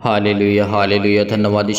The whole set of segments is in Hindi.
Hallelujah hallelujah. धन्यवाद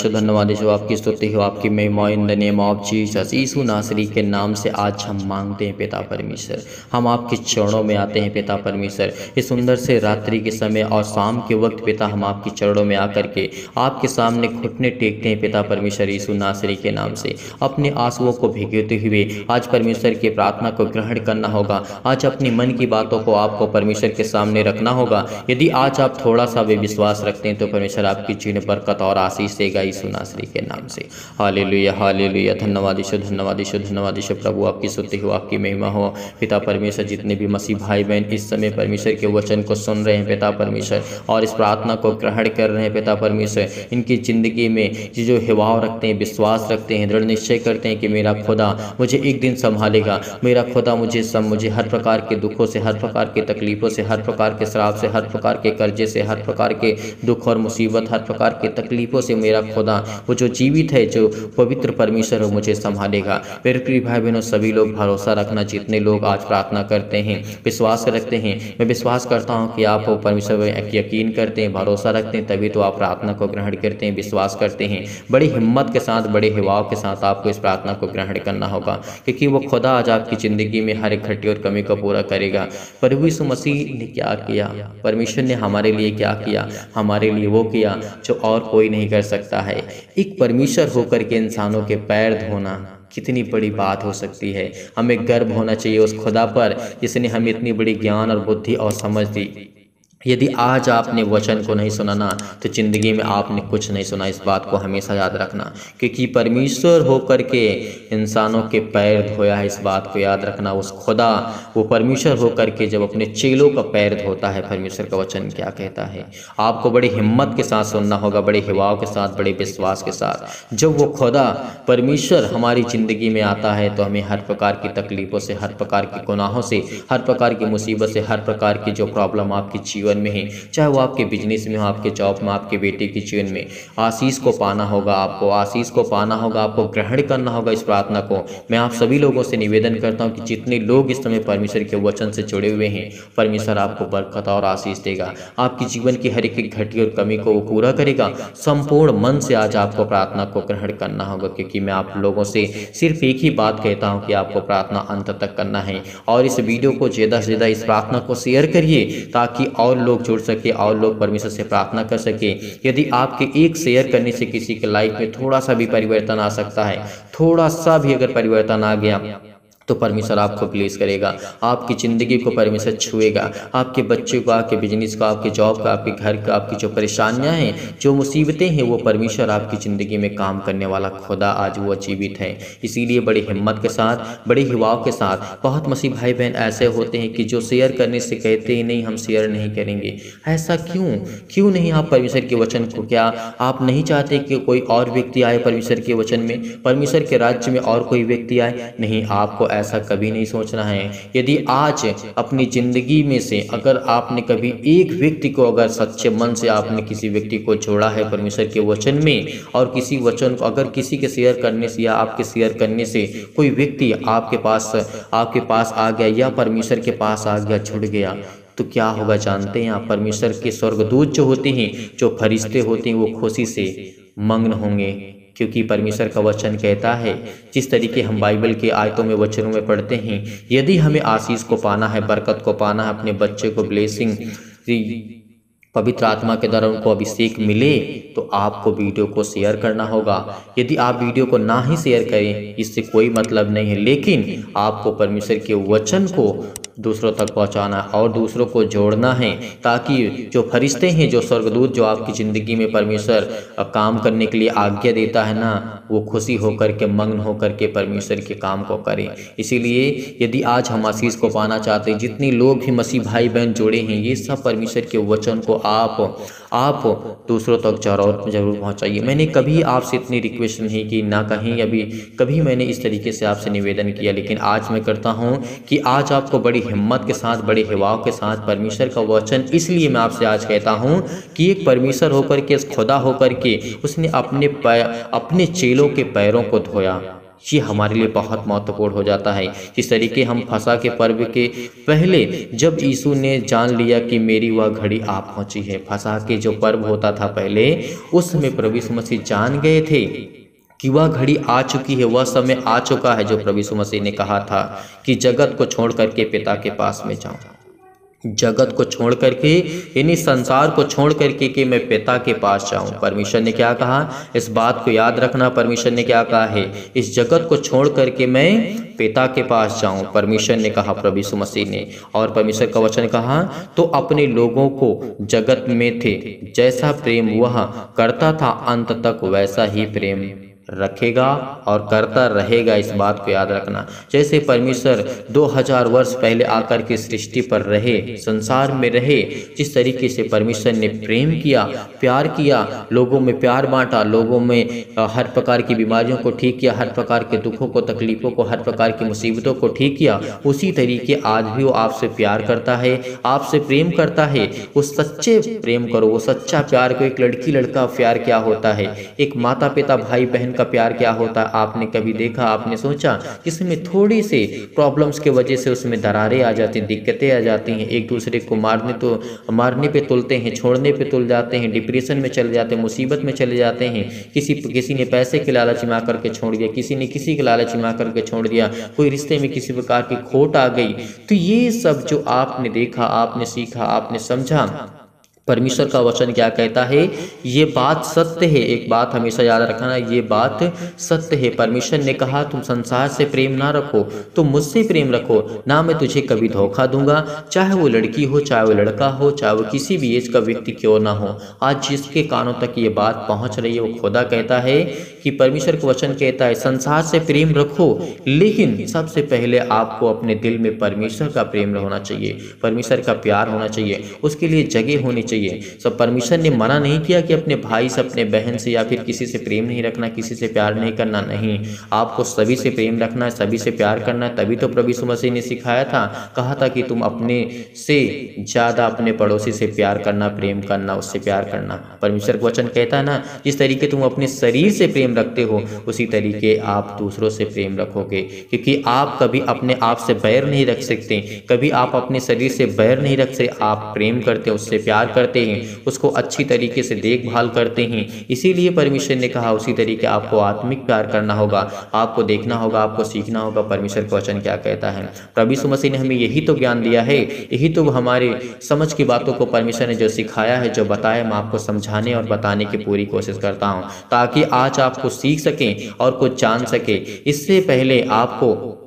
यीशु आपकी स्तुति हो, आपकी महिमा in the name of Jesus. Yeshu नासरी के नाम से आज हम मांगते हैं पिता परमेश्वर, हम आपके चरणों में आते हैं पिता परमेश्वर। इस सुंदर से रात्रि के समय और शाम के वक्त पिता हम आपके चरणों में आकर के आपके सामने घुटने टेकते हैं पिता परमेश्वर। यीशु नासरी के नाम से अपने आंसुओं को भिगोते हुए आज परमेश्वर की प्रार्थना को ग्रहण करना होगा। आज अपनी मन की बातों को आपको परमेश्वर के सामने रखना होगा। यदि आज आप थोड़ा सा भी विश्वास रखते हैं तो परमेश्वर आपकी जीवन बरकत और आशीष देगा यीशु नासरी के नाम से। Hallelujah hallelujah. धन्यवाद यीशु धन्यवाद यीशु धन्यवाद यीशु। प्रभु आपकी स्तुति हो, आपकी महिमा हो पिता परमेश्वर। जितने भी मसीह भाई बहन इस समय परमेश्वर के वचन को सुन रहे हैं पिता परमेश्वर और इस प्रार्थना को ग्रहण कर रहे हैं पिता परमेश्वर, इनकी ज़िंदगी में जो हिवाव रखते हैं, विश्वास रखते हैं, दृढ़ निश्चय करते हैं कि मेरा खुदा मुझे एक दिन संभालेगा, मेरा खुदा मुझे हर प्रकार के दुखों से, हर प्रकार की तकलीफ़ों से, हर प्रकार के श्राप से, हर प्रकार के कर्जे से, हर प्रकार के दुख और मुसीबत, हर प्रकार की तकलीफ़ों से मेरा खुदा वो जो जीवित है, जो पवित्र परमेश्वर है, मुझे संभालेगा। मेरे प्रिय भाई बहनों, सभी लोग भरोसा रखना, जितने लोग आज प्रार्थना करते हैं, विश्वास रखते हैं, मैं विश्वास करता हूं कि आप परमेश्वर पर यकीन करते हैं, भरोसा रखते हैं, तभी तो आप प्रार्थना को ग्रहण करते हैं, विश्वास करते हैं। बड़ी हिम्मत के साथ, बड़े हिवाव के साथ आपको इस प्रार्थना को ग्रहण करना होगा, क्योंकि वो खुदा आज आपकी ज़िंदगी में हर एक घटी और कमी को पूरा करेगा। प्रभु यीशु मसीह ने क्या किया, परमेश्वर ने हमारे लिए क्या किया, हमारे लिए वो किया जो और कोई नहीं कर सकता है। एक परमेश्वर होकर के इंसानों के पैर धोना कितनी बड़ी बात हो सकती है। हमें गर्व होना चाहिए उस खुदा पर जिसने हमें इतनी बड़ी ज्ञान और बुद्धि और समझ दी। यदि आज आपने वचन को नहीं सुना ना, तो ज़िंदगी में आपने कुछ नहीं सुना। इस बात को हमेशा याद रखना, क्योंकि परमेश्वर होकर के इंसानों के पैर धोया है। इस बात को याद रखना, उस खुदा वो परमेश्वर होकर के जब अपने चेलों का पैर धोता है, परमेश्वर का वचन क्या कहता है। आपको बड़ी हिम्मत के साथ सुनना होगा, बड़े हिवाव के साथ, बड़े विश्वास के साथ। जब वो खुदा परमेश्वर हमारी ज़िंदगी में आता है तो हमें हर प्रकार की तकलीफ़ों से, हर प्रकार के गुनाहों से, हर प्रकार की मुसीबत से, हर प्रकार की जो प्रॉब्लम आपकी जीवन में है, चाहे वो आपके बिजनेस में हो, आपके जॉब में, आपके बेटे के जीवन में, आशीष को पाना होगा। आपको आशीष को पाना होगा, आपको ग्रहण करना होगा इस प्रार्थना को। मैं आप सभी लोगों से निवेदन करता हूं कि जितने लोग इस समय परमेश्वर के वचन से जुड़े हुए हैं, परमेश्वर आपको बरकत और आशीष देगा। आपकी जीवन की हर एक घटी और कमी को वो पूरा करेगा। संपूर्ण मन से आज आपको प्रार्थना को ग्रहण करना होगा, क्योंकि मैं आप लोगों से सिर्फ एक ही बात कहता हूँ कि आपको प्रार्थना अंत तक करना है। और इस वीडियो को ज़्यादा से ज़्यादा, इस प्रार्थना को शेयर करिए ताकि और लोग जुड़ सके और लोग परमेश्वर से प्रार्थना कर सके। यदि आपके एक शेयर करने से किसी के लाइफ में थोड़ा सा भी परिवर्तन आ सकता है, थोड़ा सा भी अगर परिवर्तन आ गया, तो परमेश्वर आपको ब्लेस करेगा, आपकी ज़िंदगी को परमेश्वर छुएगा, आपके बच्चे को, आपके बिजनेस को, आपके जॉब का, आपके घर का, आपकी जो परेशानियां हैं, जो मुसीबतें हैं, वो परमेश्वर आपकी ज़िंदगी में काम करने वाला खुदा आज वो जीवित है। इसीलिए बड़ी हिम्मत के साथ, बड़े हिवाव के साथ, बहुत मसीह भाई बहन ऐसे होते हैं कि जो शेयर करने से कहते ही नहीं, हम शेयर नहीं करेंगे। ऐसा क्यों नहीं आप परमेश्वर के वचन को, क्या आप नहीं चाहते कि कोई और व्यक्ति आए परमेश्वर के वचन में, परमेश्वर के राज्य में और कोई व्यक्ति आए? नहीं, आपको ऐसा कभी नहीं सोचना है। यदि आज अपनी जिंदगी में से अगर आपने कभी एक व्यक्ति को, अगर सच्चे मन से आपने किसी व्यक्ति को जोड़ा है परमेश्वर के वचन में, और किसी वचन को अगर किसी के शेयर करने से या आपके शेयर करने से कोई व्यक्ति आपके पास आ गया या परमेश्वर के पास आ गया, जुड़ गया, तो क्या होगा जानते हैं आप? परमेश्वर के स्वर्गदूत जो होते हैं, जो फरिश्ते होते हैं, वो खुशी से मग्न होंगे, क्योंकि परमेश्वर का वचन कहता है, जिस तरीके हम बाइबल के आयतों में, वचनों में पढ़ते हैं, यदि हमें आशीष को पाना है, बरकत को पाना है, अपने बच्चे को ब्लेसिंग, पवित्र आत्मा के द्वारा उनको अभिषेक मिले, तो आपको वीडियो को शेयर करना होगा। यदि आप वीडियो को ना ही शेयर करें, इससे कोई मतलब नहीं है, लेकिन आपको परमेश्वर के वचन को दूसरों तक पहुंचाना और दूसरों को जोड़ना है, ताकि जो फरिश्ते हैं, जो स्वर्गदूत जो आपकी ज़िंदगी में परमेश्वर काम करने के लिए आज्ञा देता है ना, वो खुशी होकर के, मग्न होकर के परमेश्वर के काम को करें। इसीलिए यदि आज हम आशीष को पाना चाहते हैं, जितने लोग भी मसीह भाई बहन जुड़े हैं, ये सब परमेश्वर के वचन को आप दूसरों तक जरूर पहुंचाइए। मैंने कभी आपसे इतनी रिक्वेस्ट नहीं की, ना कहीं अभी कभी मैंने इस तरीके से आपसे निवेदन किया, लेकिन आज मैं करता हूं कि आज आपको बड़ी हिम्मत के साथ, बड़े हिवाव के साथ परमेश्वर का वचन, इसलिए मैं आपसे आज कहता हूं कि एक परमेश्वर होकर के, खुदा होकर के, उसने अपने चेलों के पैरों को धोया। ये हमारे लिए बहुत महत्वपूर्ण हो जाता है। जिस तरीके हम फसह के पर्व के पहले जब यीशु ने जान लिया कि मेरी वह घड़ी आ पहुंची है, फसह के जो पर्व होता था पहले, उस समय प्रभु यीशु मसीह जान गए थे कि वह घड़ी आ चुकी है, वह समय आ चुका है जो प्रभु यीशु मसीह ने कहा था कि जगत को छोड़ करके पिता के पास में जाऊं। जगत को छोड़ करके, यानी संसार को छोड़ करके कि मैं पिता के पास जाऊं। परमेश्वर ने क्या कहा, इस बात को याद रखना। परमेश्वर ने क्या कहा है, इस जगत को छोड़ करके मैं पिता के पास जाऊं। परमेश्वर ने कहा, प्रभु यीशु मसीह ने। और परमेश्वर का वचन कहा, तो अपने लोगों को जगत में थे जैसा प्रेम वह करता था, अंत तक वैसा ही प्रेम रखेगा और करता रहेगा। इस बात को याद रखना। जैसे परमेश्वर 2000 वर्ष पहले आकर के सृष्टि पर रहे, संसार में रहे, जिस तरीके से परमेश्वर ने प्रेम किया, प्यार किया, लोगों में प्यार बांटा, लोगों में हर प्रकार की बीमारियों को ठीक किया, हर प्रकार के दुखों को, तकलीफों को, हर प्रकार की मुसीबतों को ठीक किया, उसी तरीके आज भी वो आपसे प्यार करता है, आपसे प्रेम करता है। उस सच्चे प्रेम करो, वो सच्चा प्यार को। एक लड़की लड़का प्यार क्या होता है, एक माता पिता भाई बहन का प्यार क्या होता है, आपने कभी देखा, आपने सोचा? इसमें थोड़ी से प्रॉब्लम्स के वजह से उसमें दरारें आ जाती हैं, दिक्कतें आ जाती हैं, एक दूसरे को मारने पे तुलते हैं, छोड़ने पे तुल जाते हैं, डिप्रेशन में चले जाते हैं, मुसीबत में चले जाते हैं। किसी ने पैसे के लालच में आकर के छोड़ दिया, किसी ने किसी के लालच में आकर के छोड़ दिया, कोई रिश्ते में किसी प्रकार की खोट आ गई। तो ये सब जो आपने देखा, आपने सीखा, आपने समझा, परमेश्वर का वचन क्या कहता है, ये बात सत्य है। एक बात हमेशा याद रखना, ये बात सत्य है। परमेश्वर ने कहा, तुम संसार से प्रेम ना रखो, तुम मुझसे प्रेम रखो, ना मैं तुझे कभी धोखा दूंगा। चाहे वो लड़की हो, चाहे वो लड़का हो, चाहे वो किसी भी एज का व्यक्ति क्यों ना हो, आज जिसके कानों तक ये बात पहुंच रही है, वो खुदा कहता है कि परमेश्वर का वचन कहता है, संसार से प्रेम रखो, लेकिन सबसे पहले आपको अपने दिल में परमेश्वर का प्रेम होना चाहिए, परमेश्वर का प्यार होना चाहिए, उसके लिए जगह होनी चाहिए। सब परमेश्वर ने मना नहीं किया कि अपने भाई से, अपने बहन से या फिर किसी से प्रेम नहीं रखना, किसी से प्यार नहीं करना। नहीं, आपको सभी से प्रेम रखना है, सभी से प्यार करना है। तभी तो प्रभु यीशु मसीह ने सिखाया था, कहा था कि तुम अपने से ज्यादा अपने पड़ोसी से प्यार करना, प्रेम करना, उससे प्यार करना। परमेश्वर का वचन कहता है ना, जिस तरीके तुम अपने शरीर से प्रेम रखते हो, उसी तरीके आप दूसरों से प्रेम रखोगे। क्योंकि आप कभी अपने आप से बैर नहीं रख सकते, कभी आप अपने शरीर से बैर नहीं रख सकते। आप प्रेम करते हैं, उससे प्यार करते हैं, उसको अच्छी तरीके से देखभाल करते हैं। इसीलिए परमेश्वर ने कहा, उसी तरीके आपको आत्मिक प्यार करना होगा, आपको देखना होगा, आपको सीखना होगा परमेश्वर का वचन क्या कहता है। प्रभु यीशु मसीह ने हमें यही तो ज्ञान दिया है, यही तो हमारे समझ की बातों को परमेश्वर ने जो सिखाया है, जो बताया, मैं आपको समझाने और बताने की पूरी कोशिश करता हूं, ताकि आज आपको सीख सकें और कुछ जान सके। इससे पहले आपको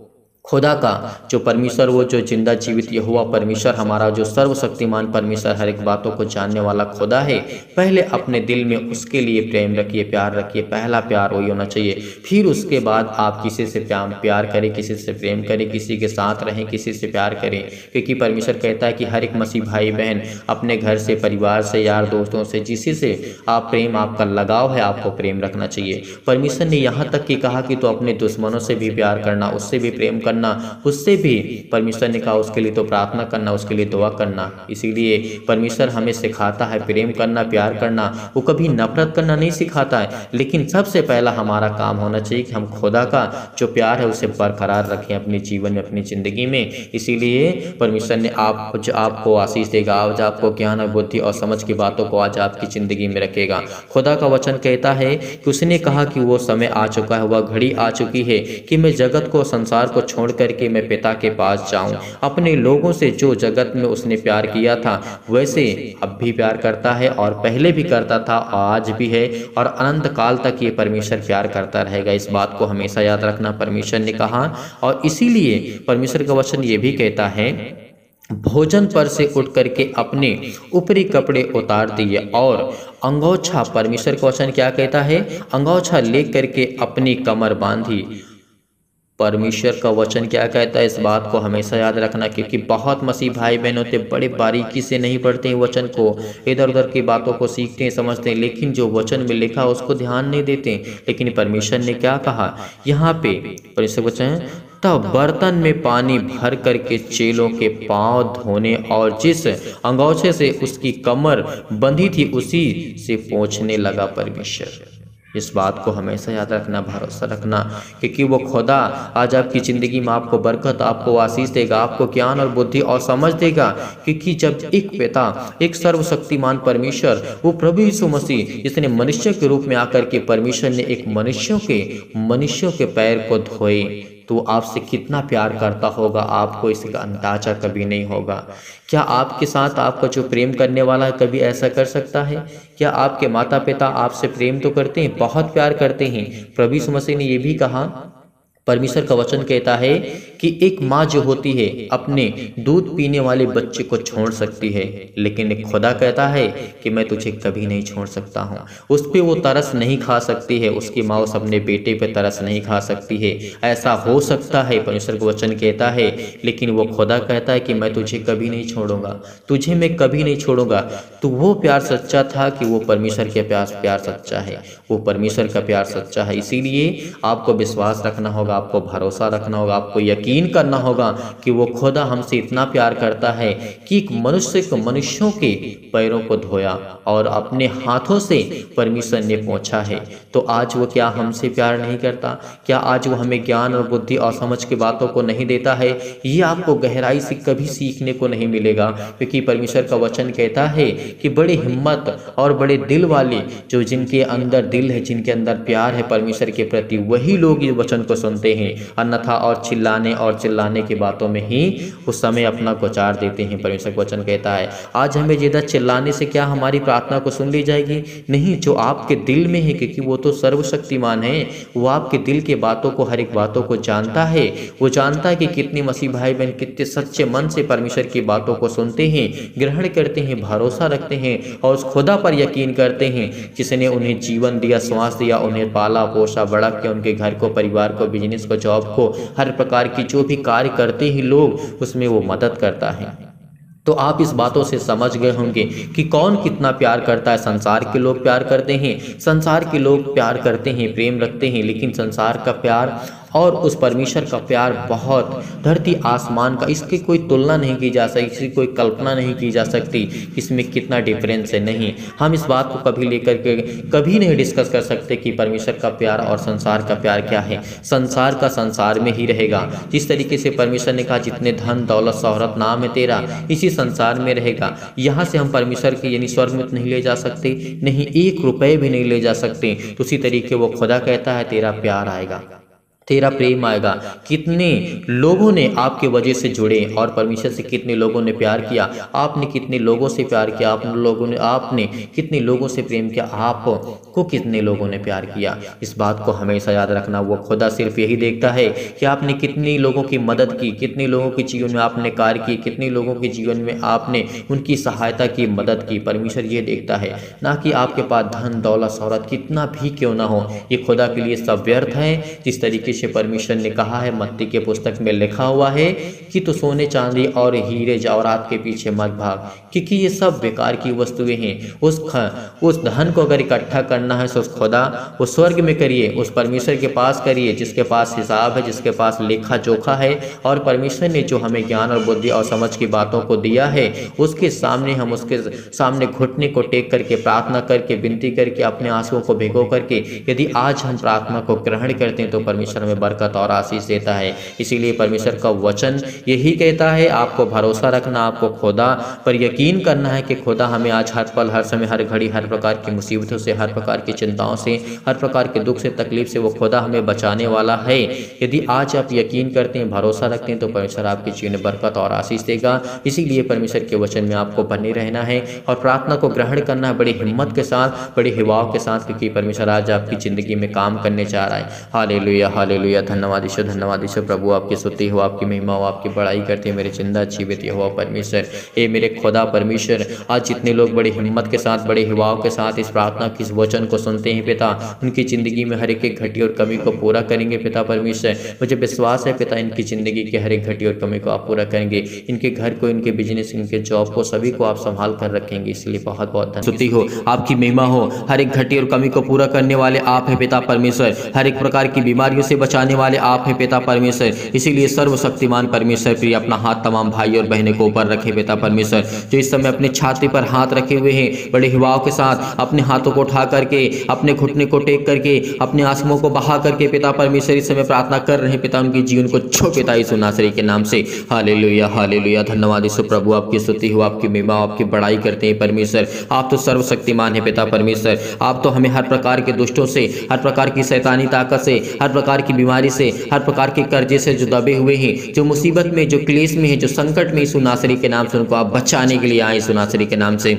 खुदा का जो परमेश्वर, वो जो जिंदा जीवित यहोवा परमेश्वर, हमारा जो सर्वशक्तिमान परमेश्वर, हर एक बातों को जानने वाला खुदा है, पहले अपने दिल में उसके लिए प्रेम रखिए, प्यार रखिए। पहला प्यार वही होना चाहिए। फिर उसके बाद आप किसी से प्यार करें, किसी से प्रेम करें, किसी के साथ रहें, किसी से प्यार करें। क्योंकि परमेश्वर कहता है कि हर एक मसीह भाई बहन अपने घर से, परिवार से, यार दोस्तों से, जिसी से आप प्रेम, आपका लगाव है, आपको प्रेम रखना चाहिए। परमेश्वर ने यहाँ तक कि कहा कि तो अपने दुश्मनों से भी प्यार करना, उससे भी प्रेम करना, उससे भी परमेश्वर ने कहा उसके लिए तो प्रार्थना करना, उसके लिए दुआ करना। इसीलिए परमेश्वर हमें सिखाता है प्रेम करना, प्यार करना। वो कभी नफरत करना नहीं सिखाता है, लेकिन सबसे पहला हमारा काम होना चाहिए कि हम खुदा का जो प्यार है उसे बरकरार रखें अपने जीवन में, अपनी जिंदगी में। इसीलिए परमेश्वर ने आपको आशीष देगा, आज आपको ज्ञान और बुद्धि और समझ की बातों को आज आपकी जिंदगी में रखेगा। खुदा का वचन कहता है कि उसने कहा कि वो समय आ चुका है, वह घड़ी आ चुकी है कि मैं जगत को, संसार को छोड़ करके मैं पिता के पास जाऊं। अपने लोगों से जो जगत में उसने प्यार किया था, वैसे अब भी प्यार करता है, और पहले भी करता था, आज भी है, और अनंत काल तक ये परमेश्वर प्यार करता रहेगा। इस बात को हमेशा याद रखना, परमेश्वर ने कहा। और इसीलिए परमेश्वर का वचन ये भी कहता है, भोजन पर से उठ करके अपने ऊपरी कपड़े उतार दिए और अंगोछा, परमेश्वर का वचन क्या कहता है, अंगोछा ले करके अपनी कमर बांधी। परमेश्वर का वचन क्या कहता है, इस बात को हमेशा याद रखना। क्योंकि बहुत मसीह भाई बहन होते बड़े बारीकी से नहीं पढ़ते हैं वचन को, इधर उधर की बातों को सीखते हैं, समझते हैं, लेकिन जो वचन में लिखा उसको ध्यान नहीं देते। लेकिन परमेश्वर ने क्या कहा यहाँ पे, परमेश्वर वचन, तब बर्तन में पानी भर करके चेलों के पांव धोने और जिस अंगोछे से उसकी कमर बंधी थी उसी से पोंछने लगा। परमेश्वर इस बात को हमेशा याद रखना, भरोसा रखना, क्योंकि वो खुदा आज आपकी ज़िंदगी में आपको बरकत, आपको आशीष देगा, आपको ज्ञान और बुद्धि और समझ देगा। क्योंकि जब एक पिता, एक सर्वशक्तिमान परमेश्वर, वो प्रभु यीशु मसीह, जिसने मनुष्य के रूप में आकर के परमेश्वर ने एक मनुष्यों के पैर को धोए, तो आपसे कितना प्यार करता होगा, आपको इसका अंदाजा कभी नहीं होगा। क्या आपके साथ आपका जो प्रेम करने वाला है कभी ऐसा कर सकता है? क्या आपके माता पिता आपसे प्रेम तो करते हैं, बहुत प्यार करते हैं। प्रभु यीशु मसीह ने यह भी कहा, परमेश्वर का वचन कहता है कि एक माँ जो होती है अपने दूध पीने वाले बच्चे को छोड़ सकती है, लेकिन एक खुदा कहता है कि मैं तुझे कभी नहीं छोड़ सकता हूँ। उस पर वो तरस नहीं खा सकती है, उसकी माँ उस अपने बेटे पे तरस नहीं खा सकती है। ऐसा हो सकता है, परमेश्वर का वचन कहता है, लेकिन वो खुदा कहता है कि मैं तुझे कभी नहीं छोड़ूंगा, तुझे मैं कभी नहीं छोड़ूंगा। तो वो प्यार सच्चा था कि वो परमेश्वर के प्यार सच्चा है, वो परमेश्वर का प्यार सच्चा है। इसीलिए आपको विश्वास रखना होगा, आपको भरोसा रखना होगा, आपको यकीन करना होगा कि वो खुदा हमसे इतना प्यार करता है कि एक मनुष्यों के पैरों को धोया और अपने हाथों से परमेश्वर ने पहुंचा है। तो आज वो क्या हमसे प्यार नहीं करता? क्या आज वो हमें ज्ञान और बुद्धि और समझ की बातों को नहीं देता है? ये आपको गहराई से कभी सीखने को नहीं मिलेगा, क्योंकि परमेश्वर का वचन कहता है कि बड़े हिम्मत और बड़े दिल वाले, जो जिनके अंदर दिल है, जिनके अंदर प्यार है परमेश्वर के प्रति, वही लोग इस वचन को सुनते हैं। अन्यथा और चिल्लाने की बातों में ही उस समय अपना गुजार देते हैं। परमेश्वर का वचन कहता है आज हमें ज्यादा चिल्लाने से क्या हमारी प्रार्थना को सुन ली जाएगी? नहीं, जो आपके दिल में है, क्योंकि वो तो सर्वशक्तिमान है, वो आपके दिल के बातों को, हर एक बातों को जानता है। वो जानता है कि कितने मसीह भाई बहन कितने सच्चे मन से परमेश्वर की बातों को सुनते हैं, ग्रहण करते हैं, भरोसा रखते हैं और उस खुदा पर यकीन करते हैं जिसने उन्हें जीवन दिया, श्वास दिया, उन्हें पाला पोसा, बड़ा किया, उनके घर को, परिवार को, बिजनेस को, जॉब को, हर प्रकार की जो भी कार्य करते हैं लोग, उसमें वो मदद करता है। तो आप इस बातों से समझ गए होंगे कि कौन कितना प्यार करता है। संसार के लोग प्यार करते हैं, संसार के लोग प्यार करते हैं, प्रेम रखते हैं, लेकिन संसार का प्यार और उस परमेश्वर का प्यार बहुत धरती आसमान का, इसकी कोई तुलना नहीं की जा सकती, इसकी कोई कल्पना नहीं की जा सकती, इसमें कितना डिफरेंस है। नहीं, हम इस बात को कभी लेकर के कभी नहीं डिस्कस कर सकते कि परमेश्वर का प्यार और संसार का प्यार क्या है। संसार का संसार में ही रहेगा। जिस तरीके से परमेश्वर ने कहा जितने धन दौलत शोहरत नाम है तेरा, इसी संसार में रहेगा। यहाँ से हम परमेश्वर के यानी स्वर्ग में नहीं ले जा सकते, नहीं, 1 रुपये भी नहीं ले जा सकते। तो उसी तरीके वो खुदा कहता है तेरा प्यार आएगा, तेरा प्रेम आएगा। कितने लोगों ने आपके वजह से जुड़े और परमेश्वर से कितने लोगों ने प्यार किया, आपने कितने लोगों से प्यार किया, आपने कितने लोगों से प्रेम किया, आपको कितने लोगों ने प्यार किया। इस बात को हमेशा याद रखना। वो खुदा सिर्फ यही देखता है कि आपने कितने लोगों की मदद की, कितने लोगों के जीवन में आपने कार्य किए, कितने लोगों के जीवन में आपने उनकी सहायता की, मदद की। परमेश्वर ये देखता है, ना कि आपके पास धन दौलत शोहरत कितना भी क्यों ना हो, ये खुदा के लिए सब व्यर्थ है। जिस तरीके परमेश्वर ने कहा है, मत्ती के पुस्तक में लिखा हुआ है कि तो सोने चांदी और हीरे जवाहरात के पीछे मत भाग, क्योंकि ये सब बेकार की वस्तुएं हैं। उस धन को अगर इकट्ठा करना है तो उस खुदा, उस स्वर्ग में करिए, उस परमेश्वर के पास करिए, जिसके पास हिसाब है, जिसके पास लेखा जोखा है। और परमेश्वर ने जो हमें ज्ञान और बुद्धि और समझ की बातों को दिया है, उसके सामने हम उसके सामने घुटने को टेक करके, प्रार्थना करके, विनती करके, अपने आंसुओं को भिगो करके यदि आज हम प्रार्थना को ग्रहण करते हैं तो परमेश्वर में बरकत और आशीष देता है। इसीलिए परमेश्वर का वचन यही कहता है, आपको भरोसा रखना, आपको खुदा पर यकीन करना है कि खुदा हमें आज हर पल, हर समय, हर घड़ी, हर प्रकार की मुसीबतों से, हर प्रकार की चिंताओं से, हर प्रकार के दुख से, तकलीफ से वो खुदा हमें बचाने वाला है। यदि आज आप यकीन करते हैं, भरोसा रखते हैं, तो परमेश्वर आपके जीवन में बरकत और आशीष देगा। इसीलिए परमेश्वर के वचन में आपको बने रहना है और प्रार्थना को ग्रहण करना है बड़ी हिम्मत के साथ, बड़े हिवाव के साथ, क्योंकि परमेश्वर आज आपकी जिंदगी में काम करने जा रहा है। Hallelujah, hallelujah. धन्यवाद ईश्वर, धन्यवाद ईश्वर। प्रभु आपकी स्तुति हो, आपकी महिमा हो, आपकी बड़ाई करते हैं मेरे जिंदा जीवित यहोवा परमेश्वर। हे मेरे खुदा परमेश्वर, आज जितने लोग बड़ी हिम्मत के साथ, बड़े हिवाव के साथ इस प्रार्थना की, इस वचन को सुनते हैं पिता, उनकी जिंदगी में हर एक घटी और कमी को पूरा करेंगे पिता परमेश्वर। मुझे विश्वास है पिता, इनकी जिंदगी के हर एक घटी और कमी को आप पूरा करेंगे। इनके घर को, इनके बिजनेस, इनके जॉब को, सभी को आप संभाल कर रखेंगे। इसलिए बहुत बहुत स्तुति हो, आपकी महिमा हो। हर एक घटी और कमी को पूरा करने वाले आप है पिता परमेश्वर। हर एक प्रकार की बीमारियों से बचाने वाले आप हैं पिता परमेश्वर। इसीलिए सर्वशक्तिमान परमेश्वर प्रिय अपना हाथ तमाम भाई और बहनों को ऊपर रखे पिता परमेश्वर, जो इस समय अपने छाती पर हाथ रखे हुए हैं, बड़े हिवाओं के साथ अपने हाथों को उठा करके, अपने घुटने को टेक करके, अपने आंसुओं को बहा करके पिता परमेश्वर इस समय प्रार्थना कर रहे हैं पिता, उनके जीवन को छो पिता यीशु नासरी के नाम से। हालेलुया हालेलुया, धन्यवाद यीशु प्रभु, आपकी स्तुति हो, आपकी महिमा, आपकी बड़ाई करते हैं परमेश्वर। आप तो सर्वशक्तिमान है पिता परमेश्वर। आप तो हमें हर प्रकार के दुष्टों से, हर प्रकार की शैतानी ताकत से, हर प्रकार की बीमारी से, हर प्रकार के कर्जे से जो दबे हुए हैं, जो मुसीबत में, जो क्लेश में है, जो संकट में, यीशु नासरी के नाम से उनको आप बचाने के लिए आए यीशु नासरी के नाम से,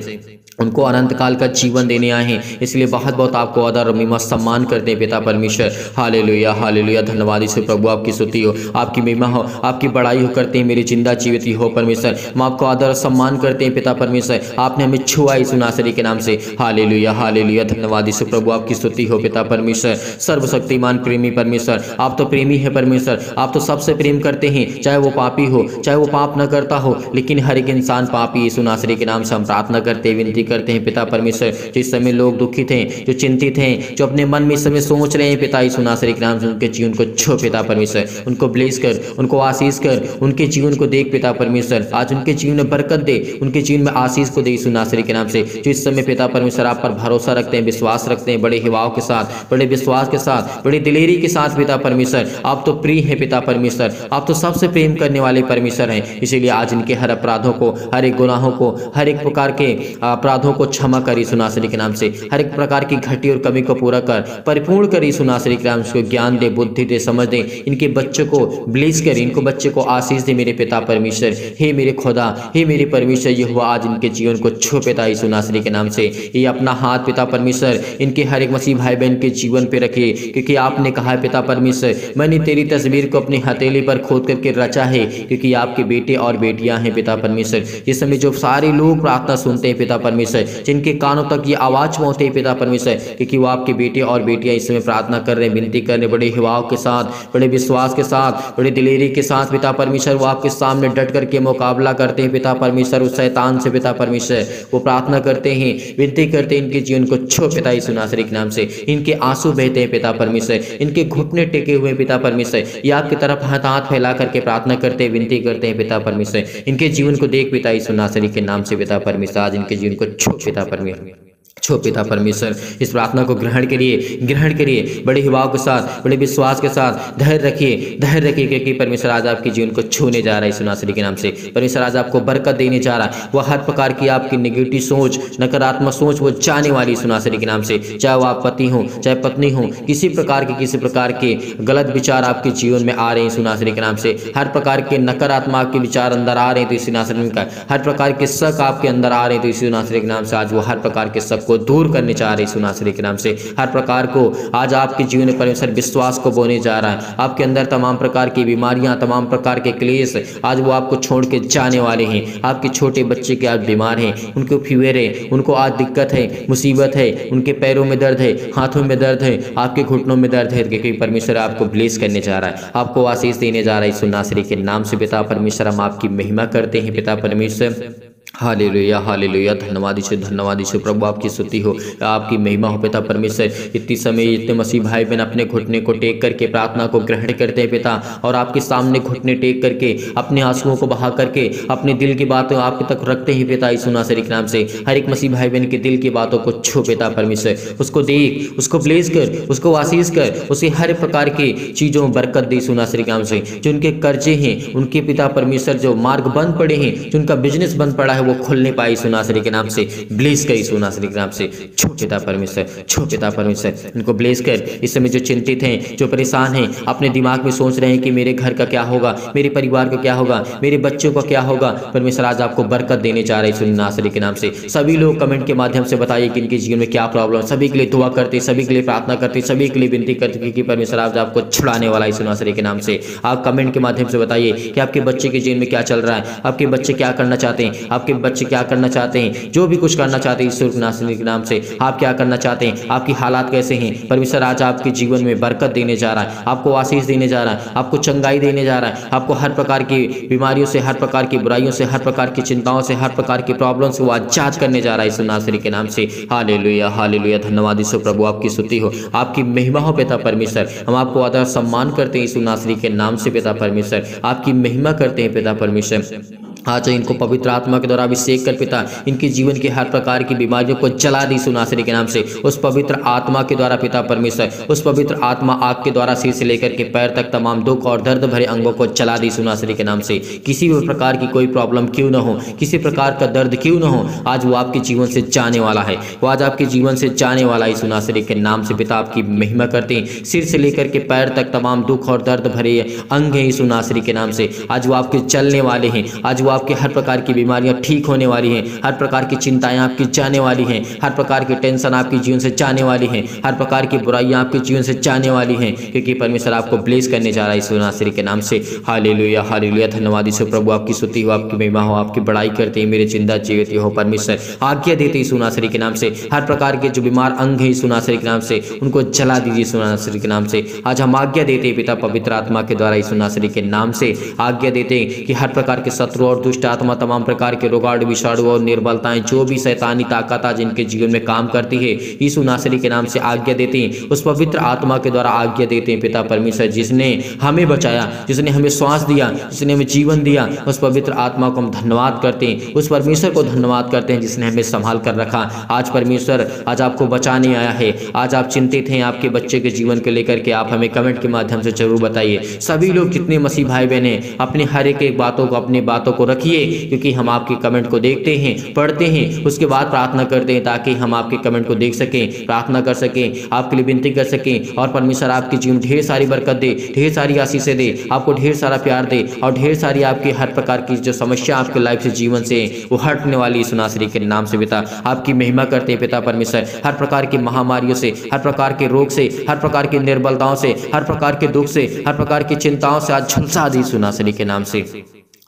उनको अनंत काल का जीवन देने आए हैं। इसलिए बहुत बहुत आपको आदर और महिमा सम्मान करते हैं पिता परमेश्वर। हालेलुया हालेलुया, धन्यवाद यीशु प्रभु, आपकी स्तुति हो, आपकी महिमा हो, आपकी बड़ाई हो करते हैं मेरी जिंदा जीवित हो परमेश्वर। हम आपको आदर और सम्मान करते हैं पिता परमेश्वर। आपने हमें छुआ यीशु नासरी के नाम से। हालेलुया हालेलुया, धन्यवाद यीशु प्रभु, आपकी स्तुति हो पिता परमेश्वर। सर्वशक्तिमान प्रेमी परमेश्वर, आप तो प्रेमी है परमेश्वर। आप तो सबसे प्रेम करते हैं, चाहे वो पापी हो, चाहे वो पाप न करता हो, लेकिन हर एक इंसान पापी यीशु नासरी के नाम से हम प्रार्थना करते, विनती करते हैं पिता परमेश्वर। जिस समय लोग दुखित हैं, जो चिंतित हैं, जो अपने मन में इस समय सोच रहे हैं पिता यीशु नासरी के नाम से, उनके जीवन को छो पिता परमेश्वर, उनको ब्लेस कर, उनको आशीष कर, उनके जीवन को देख पिता परमेश्वर। आज उनके जीवन में बरकत दे, उनके जीवन में आशीष को दे यीशु नासरी के नाम से। जो इस समय पिता परमेश्वर आप पर भरोसा रखते हैं, विश्वास रखते हैं, बड़े हिवाओं के साथ, बड़े विश्वास के साथ, बड़ी दिलेरी के साथ पिता परमेश्वर, आप तो प्रिय है पिता परमेश्वर। आप तो सबसे प्रेम करने वाले परमेश्वर हैं। इसीलिए आज इनके हर अपराधों को, हर एक गुनाहों को, हर एक प्रकार के अपराधों को क्षमा कर यीशु नासरी के नाम से। हर एक प्रकार की घटी और कमी को पूरा कर, परिपूर्ण कर यीशु नासरी के नाम से। ज्ञान दे, बुद्धि दे, समझ दे, इनके बच्चों को ब्लेस कर, इनको बच्चे को आशीष दे मेरे पिता परमेश्वर। हे मेरे खुदा, हे मेरे परमेश्वर, ये हुआ आज इनके जीवन को छो पिता यीशु नासरी के नाम से। ये अपना हाथ पिता परमेश्वर इनके हर एक मसीह भाई बहन के जीवन पे रखे, क्योंकि आपने कहा है पिता परमेश्वर, मैंने तेरी तस्वीर को अपनी हथेली पर खोद करके रचा है, क्योंकि आपके बेटे और बेटियां हैं पिता परमेश्वर। इस समय जो सारे लोग प्रार्थना सुनते हैं पिता परमेश्वर, जिनके कानों तक ये आवाज पहुंचती है पिता परमेश्वर, क्योंकि वो आपके बेटे और बेटियां इस समय प्रार्थना कर रहे हैं, विनती कर रहे हैं, बड़े हिवाओं के साथ, बड़े विश्वास के साथ, बड़ी दिलेरी के साथ पिता परमेश्वर, वो आपके सामने डट करके मुकाबला करते हैं पिता परमेश्वर उस शैतान से पिता परमेश्वर। वो प्रार्थना करते हैं, विनती करते हैं, इनके जीवन को छो पिता यीशु नासरी के नाम से। इनके आंसू बहते हैं पिता परमेश्वर, इनके घुटने टेके हुए पिता परमेश्वर, ये आपकी तरफ हाथ फैला करके प्रार्थना करते हैं, विनती करते हैं पिता परमेश्वर। इनके जीवन को देख पिता यीशु नासरी के नाम से पिता परमेश्वर, आज इनके जीवन को छो पिता परमेश्वर, छो पिता परमेश्वर। इस प्रार्थना को ग्रहण करिए बड़े हिवाओं के साथ, बड़े विश्वास के साथ। धैर्य रखिए, क्योंकि परमेश्वर आज आपके जीवन को छूने जा रहा है यीशु नासरी के नाम से। परमेश्वर आज आपको बरकत देने जा रहा है। वह हर प्रकार की आपकी नेगेटिव सोच, नकारात्मक सोच वो जाने वाली यीशु नासरी के नाम से। चाहे वो आप पति हो, चाहे पत्नी हो, किसी प्रकार के गलत विचार आपके जीवन में आ रहे हैं यीशु नासरी के नाम से। हर प्रकार के नकारात्मक आपके विचार अंदर आ रहे हैं तो यीशु नासरी का, हर प्रकार के शक आपके अंदर आ रहे हैं तो यीशु नासरी के नाम से आज वो हर प्रकार के शक को दूर करने जा रहे यीशु नासरी के नाम से। हर प्रकार को आज आपके जीवन में परमेश्वर विश्वास को बोने जा रहा है। आपके अंदर तमाम प्रकार की बीमारियां, तमाम प्रकार के क्लेश आज वो आपको छोड़ के जाने वाले हैं। आपके छोटे बच्चे के आज बीमार हैं, उनको फीवर है, उनको आज दिक्कत है, मुसीबत है, उनके पैरों में दर्द है, हाथों में दर्द है, आपके घुटनों में दर्द है, क्योंकि परमेश्वर आपको ब्लेस करने जा रहा है, आपको आशीष देने जा रहा है यीशु नासरी के नाम से। पिता परमेश्वर, हम आपकी महिमा करते हैं पिता परमेश्वर। हालेलुया हालेलुया, धन्यवाद यीशु प्रभु, आपकी स्तुति हो, आपकी महिमा हो पिता परमेश्वर। इतनी समय इतने मसीह भाई बहन अपने घुटने को टेक करके प्रार्थना को ग्रहण करते हैं पिता, और आपके सामने घुटने टेक करके अपने आंसुओं को बहा करके अपने दिल की बातों आपके तक रखते हैं पिता यीशु नासरी के नाम से। हर एक मसीह भाई बहन के दिल की बातों को छू पिता परमेश्वर, उसको देख, उसको ब्लेस कर, उसको आशीष कर, उसे हर प्रकार की चीज़ों में बरकत दे यीशु नासरी के नाम से। जो उनके कर्जे हैं, उनके पिता परमेश्वर जो मार्ग बंद पड़े हैं, जो उनका बिजनेस बंद पड़ा है, वो खुलने पाए यीशु नासरी के नाम से। ब्लेस कर यीशु नासरी के नाम से, छो पिता परमेश्वर, छो पिता परमेश्वर, इनको ब्लेस कर। इस समय जो चिंतित हैं, जो परेशान हैं, अपने दिमाग में सोच रहे हैं कि मेरे घर का क्या होगा, मेरे परिवार का क्या होगा, मेरे बच्चों का क्या होगा, परमेश्वर आज आपको बरकत देने जा रहे हैं यीशु नासरी के नाम से। सभी लोग कमेंट के माध्यम से बताइए कि इनके जीवन में क्या प्रॉब्लम, सभी के लिए दुआ करते, सभी के लिए प्रार्थना करते, सभी के लिए विनती करते कि परमेश्वर आज आपको छुड़ाने वाला यीशु नासरी के नाम से। आप कमेंट के माध्यम से बताइए कि आपके बच्चे के जीवन में क्या चल रहा है, आपके बच्चे क्या करना चाहते हैं, आपके बच्चे क्या करना चाहते हैं, जो भी कुछ करना चाहते हैं ईश्वर नासरी के नाम से, आप क्या करना चाहते हैं, आपकी हालात कैसे हैं, परमेश्वर आज आपके जीवन में बरकत देने जा रहा है, आपको आशीष देने जा रहा है, आपको चंगाई देने जा रहा है, आपको हर प्रकार की बीमारियों से, हर प्रकार की बुराइयों से, हर प्रकार की चिंताओं से, हर प्रकार की प्रॉब्लम से वो आजाद करने जा रहा है यीशु नासरी के नाम से। हालेलुया हालेलुया, धन्यवाद यीशु प्रभु, आपकी स्तुति हो, आपकी महिमा हो पिता परमेश्वर। हम आपको आदर सम्मान करते हैं यीशु नासरी के नाम से पिता परमेश्वर, आपकी महिमा करते हैं पिता परमेश्वर। आज इनको पवित्र आत्मा के द्वारा अभिषेक कर पिता, इनके जीवन की हर प्रकार की बीमारियों को जला दी यीशु नासरी के नाम से, उस पवित्र आत्मा के द्वारा पिता परमेश्वर, उस पवित्र आत्मा आग के द्वारा सिर से लेकर के पैर तक तमाम दुख और दर्द भरे अंगों को जला दी यीशु नासरी के नाम से। किसी भी प्रकार की कोई प्रॉब्लम क्यों न हो, किसी प्रकार का दर्द क्यों न हो, आज वो आपके जीवन से जाने वाला है, वो आज आपके जीवन से जाने वाला है यीशु नासरी के नाम से पिता, आपकी महिमा करते हैं। सिर से लेकर के पैर तक तमाम दुख और दर्द भरे अंग हैं यीशु नासरी के नाम से, आज वो आपके चलने वाले हैं, आज वो आपके हर प्रकार की बीमारियां ठीक होने वाली हैं, हर प्रकार की चिंताएं आपकी जाने वाली हैं, हर प्रकार की टेंशन आपके जीवन से जाने वाली हैं, हर प्रकार की बुराइयां आपके जीवन से जाने वाली हैं, क्योंकि परमेश्वर आपको ब्लेस करने जा रहा है यीशु नासरी के नाम से। हालेलुया हालेलुया, धन्यवाद यीशु प्रभु, आपकी स्तुति हो, आपकी महिमा हो, आपकी बड़ाई करते हैं मेरे जिंदा जीवित हो परमेश्वर। आज्ञा देते यीशु नासरी के नाम से, हर प्रकार के जो बीमार अंग हैं यीशु नासरी के नाम से, उनको जला दीजिए यीशु नासरी के नाम से। आज हम आज्ञा देते हैं पिता पवित्र आत्मा के द्वारा यीशु नासरी के नाम से आज्ञा देते हैं कि हर प्रकार के शत्रु और दुष्ट आत्मा, तमाम प्रकार के रोगाणु विषाणु और निर्बलताएं, जो भी शैतानी ताकत आज इनके जीवन में काम करती है, यीशु नासरी के नाम से आज्ञा देते हैं, उस पवित्र आत्मा के द्वारा आज्ञा देते हैं पिता परमेश्वर, जिसने हमें बचाया, जिसने हमें श्वास दिया, जिसने हमें जीवन दिया, उस पवित्र आत्मा को हम धन्यवाद करते हैं, उस परमेश्वर को धन्यवाद करते हैं जिसने हमें संभाल कर रखा। आज परमेश्वर आज आपको बचाने आया है। आज आप चिंतित हैं आपके बच्चे के जीवन को लेकर के, आप हमें कमेंट के माध्यम से जरूर बताइए। सभी लोग जितने मसीह भाई बहन हैं, अपने हर एक बातों को, अपनी बातों को रखिए, क्योंकि हम आपके कमेंट को देखते हैं, पढ़ते हैं, उसके बाद प्रार्थना करते हैं, ताकि हम आपके कमेंट को देख सकें, प्रार्थना कर सकें, आपके लिए विनती कर सकें, और परमेश्वर आपके जीवन में ढेर सारी बरकत दे, ढेर सारी आशीषें दे, आपको ढेर सारा प्यार दे, और ढेर सारी आपकी हर प्रकार की जो समस्या आपके लाइफ से, जीवन से, वो हटने वाली यीशु नासरी के नाम से पिता, आपकी महिमा करते हैं पिता परमेश्वर। हर प्रकार की महामारियों से, हर प्रकार के रोग से, हर प्रकार की निर्बलताओं से, हर प्रकार के दुख से, हर प्रकार की चिंताओं से आज झुलसा दी यीशु नासरी के नाम से।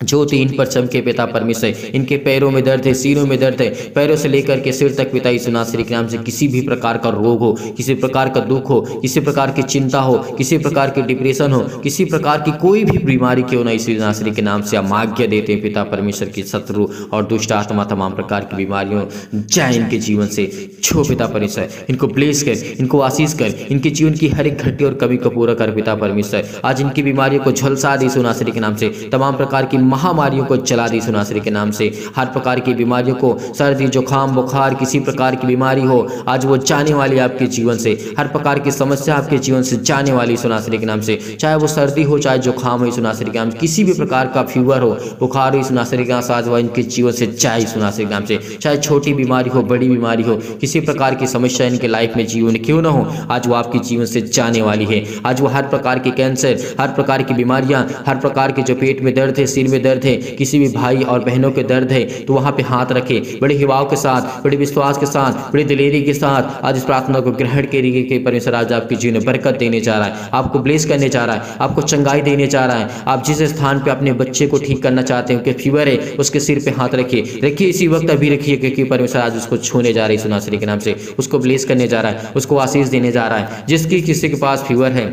ज्योति इन पर चमके पिता परमेश्वर, इनके पैरों में दर्द है, सीनों में दर्द है, पैरों से लेकर के सिर तक पिता यीशु नासरी के नाम से किसी भी प्रकार का रोग हो, किसी प्रकार का दुख हो, किसी प्रकार की चिंता हो, किसी प्रकार की डिप्रेशन हो, किसी प्रकार की कोई भी बीमारी क्यों ना, यीशु नासरी के नाम से हम आज्ञा देते हैं पिता परमेश्वर की शत्रु और दुष्ट आत्मा, तमाम प्रकार की बीमारियों जाए इनके जीवन से, छो पिता परमेश्वर, इनको ब्लेस कर, इनको आशीष कर, इनके जीवन की हर एक घटी और कमी को पूरा कर पिता परमेश्वर। आज इनकी बीमारियों को झुलसा दी यीशु नासरी के नाम से, तमाम प्रकार की महामारियों को चला दी यीशु नासरी के नाम से। हर प्रकार की बीमारियों को, सर्दी जुकाम बुखार, किसी प्रकार की बीमारी हो, आज वो जाने वाली आपके जीवन से, हर प्रकार की समस्या आपके जीवन से जाने वाली यीशु नासरी के नाम से। चाहे वो सर्दी हो, चाहे जुकाम हो, यीशु नासरी के नाम से, किसी भी प्रकार का फीवर हो, बुखार हो, यीशु नासरी के नाम से आज वो इनके जीवन से जाए यीशु नासरी के नाम से। चाहे छोटी बीमारी हो, बड़ी बीमारी हो, किसी प्रकार की समस्या इनके लाइफ में, जीवन क्यों ना हो, आज वो आपके जीवन से जाने वाली है। आज वो हर प्रकार के कैंसर, हर प्रकार की बीमारियां, हर प्रकार के जो पेट में दर्द है, सिर में दर्द है, किसी भी भाई और बहनों के दर्द है, तो वहां पे हाथ रखे, बड़े हिवाव के साथ, बड़े विश्वास के साथ, बड़ी दिलेरी के साथ आज इस प्रार्थना को ग्रहण करिए कि परमेश्वर आज आपके जीवन में बरकत देने जा रहा है, आपको ब्लेस करने जा रहा है, आपको चंगाई देने जा रहा है। आप जिस स्थान पे अपने बच्चे को ठीक करना चाहते हैं, फीवर है, उसके सिर पे हाथ रखिए इसी वक्त अभी रखिए, क्योंकि परमेश्वर आज उसको छूने जा रही है यीशु नासरी के नाम से, उसको ब्लेस करने जा रहा है, उसको आशीष देने जा रहा है। जिसकी किसी के पास फीवर है,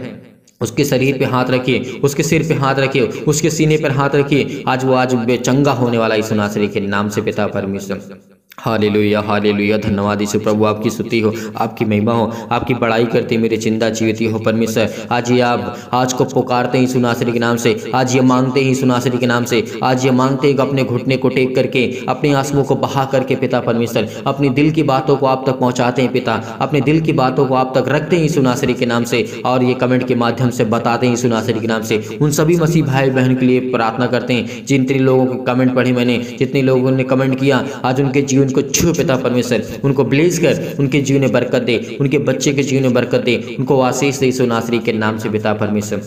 उसके शरीर पे हाथ रखिए, उसके सिर पे हाथ रखिए, उसके सीने पर हाथ रखिए, आज वो आज बेचंगा होने वाला यीशु नासरी के नाम से पिता परमेश्वर। हालेलुया हालेलुया, धन्यवाद यीशु प्रभु, आपकी स्तुति हो, आपकी महिमा हो, आपकी बड़ाई करते मेरे जिंदा जीवित हो परमेश्वर। आज ये आप आज को पुकारते हैं यीशु नासरी के नाम से, आज ये मांगते हैं यीशु नासरी के नाम से, आज ये मांगते हैं कि अपने घुटने को टेक करके, अपने आंसुओं को बहा करके पिता परमेश्वर, अपने दिल की बातों को आप तक पहुंचाते हैं पिता, अपने दिल की बातों को आप तक रखते हैं यीशु नासरी के नाम से, और ये कमेंट के माध्यम से बताते हैं यीशु नासरी के नाम से। उन सभी मसीह भाई बहन के लिए प्रार्थना करते हैं जितने लोगों के कमेंट पढ़े मैंने, जितने लोगों ने कमेंट किया, आज उनके जीवन को छू पिता परमेश्वर, उनको ब्लेस कर, उनके जीवन में बरकत दे, उनके बच्चे के जीवन में बरकत दे, उनको आशीष दे यीशु नासरी के नाम से पिता परमेश्वर।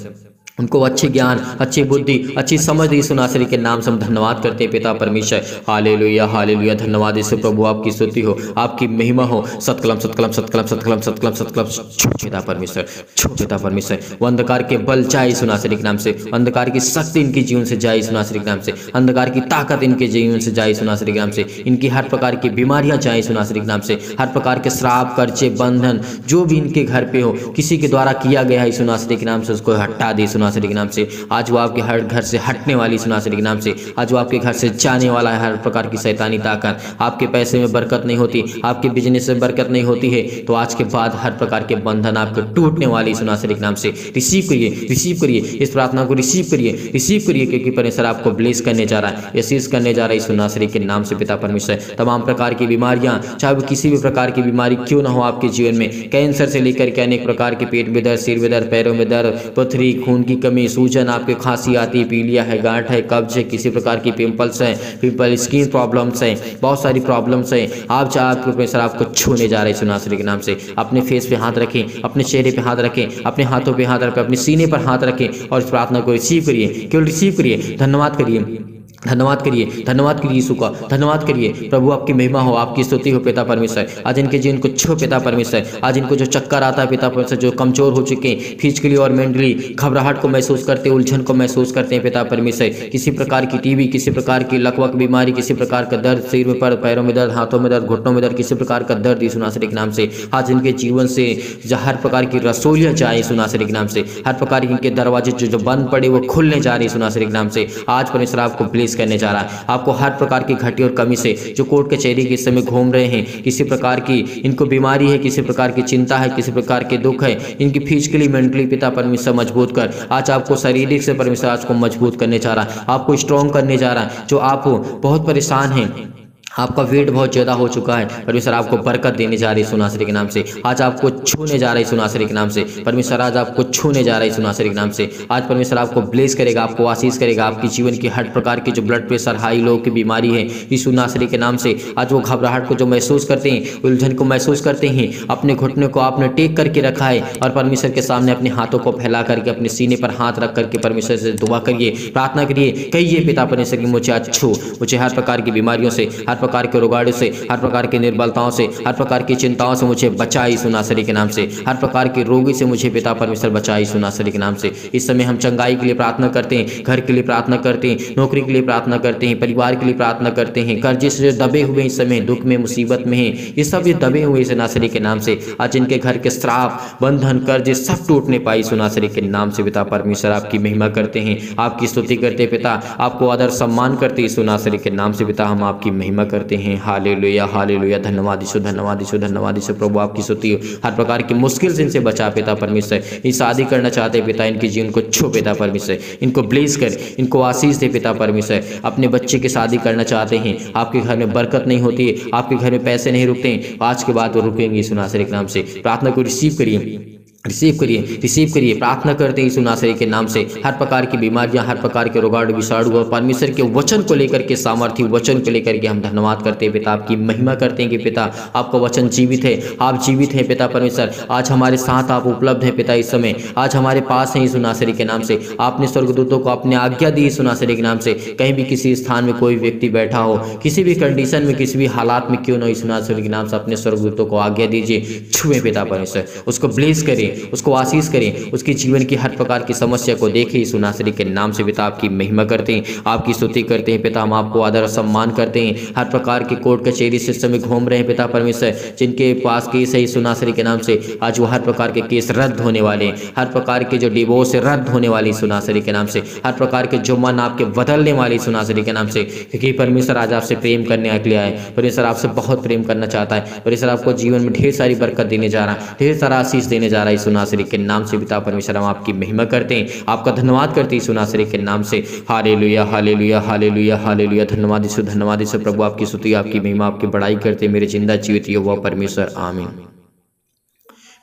उनको अच्छे ज्ञान, अच्छी बुद्धि, अच्छी समझ दी यीशु नासरी के नाम से हम धन्यवाद करते हैं पिता परमेश्वर। हालेलुया हालेलुया, धन्यवाद यीशु प्रभु, आपकी स्तुति हो, आपकी महिमा हो। सतकलम सतकलम सतकलम सतकलम सतकलम सतकलम, छो पिता परमेश्वर, छो पिता परमेश्वर। वो अंधकार के बल जाए यीशु नासरी के नाम से, अंधकार की शक्ति इनके जीवन से जाए यीशु नासरी के नाम से, अंधकार की ताकत इनके जीवन से जाए यीशु नासरी के नाम से, इनकी हर प्रकार की बीमारियां जाए यीशु नासरी के नाम से, हर प्रकार के श्राप, कर्जे, बंधन जो भी इनके घर पे हो, किसी के द्वारा किया गया है यीशु नासरी के नाम से, उसको हटा दे यीशु नासरी के नाम से। आज वो आपके हर घर से हटने वाली यीशु नासरी के नाम से, आज वो आपके घर से जाने वाला है। हर प्रकार की शैतानी ताकत, आपके पैसे में बरकत नहीं होती, आपके बिजनेस में बरकत नहीं होती है, तो आज के बाद हर प्रकार के बंधन आपके टूटने वाली यीशु नासरी के नाम से। रिसीव करिए, रिसीव करिए, इस प्रार्थना को रिसीव करिए, रिसीव करिए, क्योंकि परमेश्वर आपको ब्लेस करने जा रहा है, यीशु करने जा रहा है यीशु नासरी के नाम से पिता परमेश्वर। तमाम प्रकार की बीमारियां, चाहे वो किसी भी प्रकार की बीमारी क्यों ना हो आपके जीवन में, कैंसर से लेकर के अनेक प्रकार के पेट में दर्द, सिर में दर्द, पैरों में दर्द, पथरी, खून की कमी, सूजन, आपके खांसी आती है, पीलिया है, गांठ है, कब्ज है, किसी प्रकार की पिंपल्स है, पिंपल, स्किन प्रॉब्लम्स हैं, बहुत सारी प्रॉब्लम्स हैं। आप चाहे आपके परमेश्वर आपको छूने जा रहे हैं यीशु नासरी के नाम से। अपने फेस पे हाथ रखें, अपने चेहरे पे हाथ रखें, अपने हाथों पे हाथ रखें, अपने सीने पर हाथ रखें और इस प्रार्थना को रिसीव करिए, केवल रिसीव करिए। धन्यवाद करिए, धन्यवाद करिए, धन्यवाद करिए यीशु का, धन्यवाद करिए प्रभु, आपकी महिमा हो, आपकी स्तुति हो पिता परमेश्वर। आज इनके जीवन को छो पिता परमेश्वर, आज इनको जो चक्कर आता है पिता परमेश्वर, जो कमजोर हो चुके हैं फिजिकली और मेंटली, घबराहट को महसूस करते हैं, उलझन को महसूस करते हैं पिता परमेश्वर, किसी प्रकार की टीबी, किसी प्रकार की लकवक बीमारी, किसी प्रकार का दर्द, सिर में पर, पैरों में दर्द, हाथों में दर्द, घुटनों में दर्द, किसी प्रकार का दर्द यीशु नासरी के नाम से आज इनके जीवन से हर प्रकार की रसोलियाँ जाए यीशु नासरी के नाम से, हर प्रकार के इनके दरवाजे जो बंद पड़े वो खुलने जा रहे यीशु नासरी के नाम से। आज परमेश्वर आपको ब्लेस करने जा रहा है, आपको हर प्रकार की घटी और कमी से, जो कोर्ट कचहरी के समय घूम रहे हैं, किसी प्रकार की इनको बीमारी है, किसी प्रकार की चिंता है, किसी प्रकार के दुख है, इनकी फिजिकली मेंटली पिता परमेश्वर मजबूत कर, आज आपको शारीरिक से परमेश्वर आज को मजबूत करने जा रहा है, आपको स्ट्रॉन्ग करने जा रहा है। जो आप बहुत परेशान हैं, आपका वेट बहुत ज़्यादा हो चुका है, परमेश्वर आपको बरकत देने जा रही है यीशु नासरी के नाम से। आज आपको छूने जा रहा है यीशु नासरी के नाम से, परमेश्वर आज आपको छूने जा रहा है यीशु नासरी के नाम से। आज परमेश्वर आपको ब्लेस करेगा, आपको आशीष करेगा, आपकी जीवन की हर प्रकार की जो ब्लड प्रेशर, हाई लो की बीमारी है यीशु नासरी के नाम से, आज वो घबराहट को जो महसूस करते हैं, उलझन को महसूस करते हैं, अपने घुटने को आपने टेक करके रखा है और परमेश्वर के सामने अपने हाथों को फैला करके अपने सीने पर हाथ रख करके परमेश्वर से दुआ करिए, प्रार्थना करिए, कहिए पिता परमेश्वर की मुझे आज छू, मुझे हर प्रकार की बीमारियों से, हर प्रकार के रोगाणु से, हर प्रकार की निर्बलताओं से, हर प्रकार की चिंताओं से मुझे बचाए यीशु नासरी के नाम से, हर प्रकार के रोगी से मुझे पिता परमेश्वर बचाए यीशु नासरी के नाम से। इस समय हम चंगाई के लिए प्रार्थना करते हैं, घर के लिए प्रार्थना करते हैं, नौकरी के लिए प्रार्थना करते हैं, परिवार के लिए प्रार्थना करते हैं, कर्जे से जो दबे हुए इस समय दुख में, मुसीबत में हैं, ये सब ये दबे हुए यीशु नासरी के नाम से, आज इनके घर के श्राप, बंधन, कर्जे सब टूटने पाए यीशु नासरी के नाम से। पिता परमेश्वर आपकी महिमा करते हैं, आपकी स्तुति करते हैं पिता, आपको आदर सम्मान करते हैं यीशु नासरी के नाम से। पिता हम आपकी महिमा करते हैं। हालेलुया हालेलुया, धन्यवाद यीशु, धन्यवाद यीशु, धन्यवाद यीशु प्रभु, आपकी स्तुति हो। हर प्रकार की मुश्किल से इनसे बचा पिता परमेश्वर। ये शादी करना चाहते हैं पिता, इनके जीवन को छू पिता परमेश्वर, इनको ब्लेस कर, इनको आशीष दे पिता परमेश्वर। अपने बच्चे की शादी करना चाहते हैं, आपके घर में बरकत नहीं होती है, आपके घर में पैसे नहीं रुकते हैं, आज के बाद वो रुकेंगे यीशु नासरी के नाम से। प्रार्थना को रिसीव करिए, रिसीव करिए, रिसीव करिए, प्रार्थना करते हैं यीशु नासरी के नाम से। हर प्रकार की बीमारियां, हर प्रकार के रोगाणु, विषाणु और परमेश्वर के वचन को लेकर के, सामर्थ्य वचन को लेकर के हम धन्यवाद करते हैं पिता, आपकी महिमा करते हैं कि पिता आपका वचन जीवित है, आप जीवित हैं पिता परमेश्वर। आज हमारे साथ आप उपलब्ध हैं पिता, इस समय आज हमारे पास हैं यीशु नासरी के नाम से। आपने स्वर्गदूतों को अपने आज्ञा दी यीशु नासरी के नाम से, कहीं भी किसी स्थान में कोई व्यक्ति बैठा हो, किसी भी कंडीशन में, किसी भी हालात में क्यों न, यीशु नासरी के नाम से अपने स्वर्गदूतों को आज्ञा दीजिए, छुए पिता परमेश्वर, उसको ब्लेस करें, उसको आशीष करें, उसके जीवन की हर प्रकार की समस्या को देखें यीशु नासरी के नाम से। पिता आपकी महिमा करते हैं, आपकी स्तुति करते हैं पिता, हम आपको आदर सम्मान करते हैं। हर प्रकार की कोर्ट कचहरी से समय घूम रहे हैं पिता परमेश्वर, जिनके पास केस है यीशु नासरी के नाम से, आज वो हर प्रकार के केस रद्द होने वाले हैं, हर प्रकार के जो डिवोर्स रद्द होने वाली यीशु नासरी के नाम से, हर प्रकार के जो मन आपके बदलने वाले यीशु नासरी के नाम से, क्योंकि परमेश्वर आज आपसे प्रेम करने के लिए आए, परमेश्वर आपसे बहुत प्रेम करना चाहता है, परमेश्वर आपको जीवन में ढेर सारी बरकत देने जा रहा है, ढेर सारा आशीष देने जा रहा है यीशु नासरी के नाम से। पिता परमेश्वर हम आपकी महिमा करते हैं, आपका धन्यवाद करते हैं यीशु नासरी के नाम से। हालेलुया हालेलुया हालेलुया हालेलुया, धन्यवाद यीशु, धन्यवाद यीशु प्रभु, आपकी स्तुति, आपकी महिमा, आपकी बड़ाई करते हैं मेरे जिंदा जीवित यहोवा परमेश्वर, आमीन।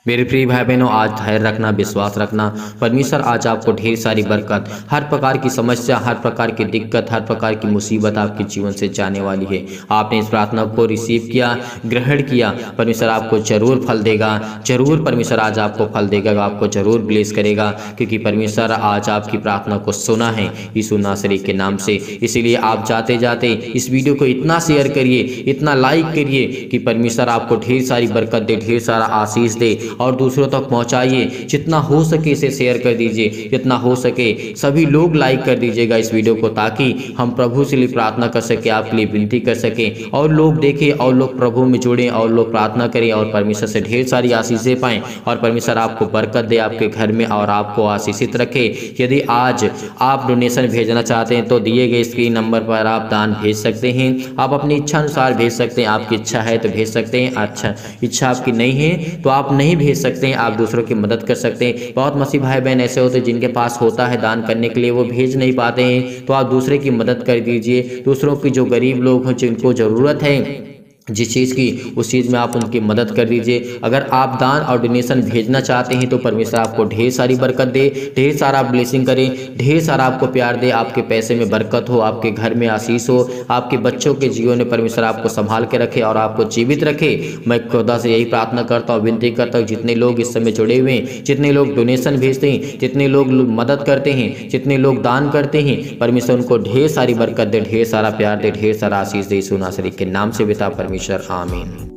मेरे प्रिय भाई बहनों, आज धैर्य रखना, विश्वास रखना। परमेश्वर आज आपको ढेर सारी बरकत, हर प्रकार की समस्या, हर प्रकार की दिक्कत, हर प्रकार की मुसीबत आपके जीवन से जाने वाली है। आपने इस प्रार्थना को रिसीव किया, ग्रहण किया, परमेश्वर आपको जरूर फल देगा। जरूर परमेश्वर आज आपको फल देगा, आपको जरूर ब्लेस करेगा, क्योंकि परमेश्वर आज आपकी प्रार्थना को सुना है यीशु नासरी के नाम से। इसीलिए आप जाते जाते इस वीडियो को इतना शेयर करिए, इतना लाइक करिए कि परमेश्वर आपको ढेर सारी बरकत दे, ढेर सारा आशीष दे और दूसरों तक पहुंचाइए। जितना हो सके इसे शेयर कर दीजिए, जितना हो सके सभी लोग लाइक कर दीजिएगा इस वीडियो को, ताकि हम प्रभु से लिए प्रार्थना कर सके, आपके लिए विनती कर सके और लोग देखें और लोग प्रभु में जुड़ें और लोग प्रार्थना करें और परमेश्वर से ढेर सारी आशीषें पाएं और परमेश्वर आपको बरकत दे आपके घर में और आपको आशीषित रखे। यदि आज आप डोनेशन भेजना चाहते हैं तो दिए गए स्क्रीन नंबर पर आप दान भेज सकते हैं। आप अपनी इच्छा अनुसार भेज सकते हैं, आपकी इच्छा है तो भेज सकते हैं, अच्छा इच्छा आपकी नहीं है तो आप नहीं भेज सकते हैं। आप दूसरों की मदद कर सकते हैं। बहुत मसीह भाई बहन ऐसे होते हैं जिनके पास होता है दान करने के लिए, वो भेज नहीं पाते हैं, तो आप दूसरे की मदद कर दीजिए। दूसरों की जो गरीब लोग हैं जिनको ज़रूरत है जिस चीज़ की, उस चीज़ में आप उनकी मदद कर दीजिए। अगर आप दान और डोनेशन भेजना चाहते हैं तो परमेश्वर आपको ढेर सारी बरकत दे, ढेर सारा ब्लेसिंग करे, ढेर सारा आपको प्यार दे, आपके पैसे में बरकत हो, आपके घर में आशीष हो, आपके बच्चों के जीवन में परमेश्वर आपको संभाल के रखे और आपको जीवित रखे। मैं खुदा से यही प्रार्थना करता हूँ, विनती करता हूँ, जितने लोग इस समय जुड़े हुए हैं, जितने लोग डोनेशन भेजते हैं, जितने लोग मदद करते हैं, जितने लोग दान करते हैं, परमेश्वर उनको ढेर सारी बरकत दे, ढेर सारा प्यार दे, ढेर सारा आशीष दे। यीशु नासरी के नाम से पिता परमेश्वर, आमीन।